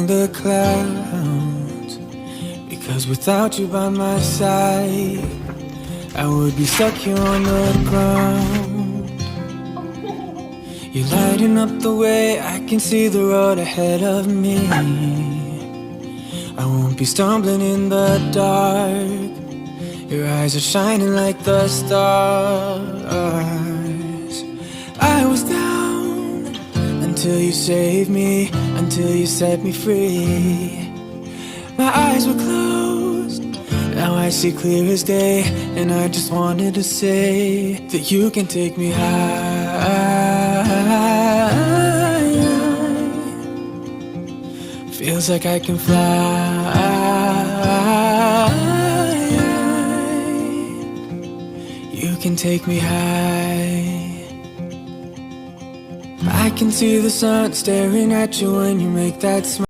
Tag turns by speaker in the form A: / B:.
A: the clouds, because without you by my side, I would be stuck here on the ground. You're lighting up the way, I can see the road ahead of me. I won't be stumbling in the dark. Your eyes are shining like the stars. I was down until you saved me, until you set me free. My eyes were closed, now I see clear as day. And I just wanted to say that you can take me high. Feels like I can fly. You can take me high. I can see the sun staring at you when you make that smile.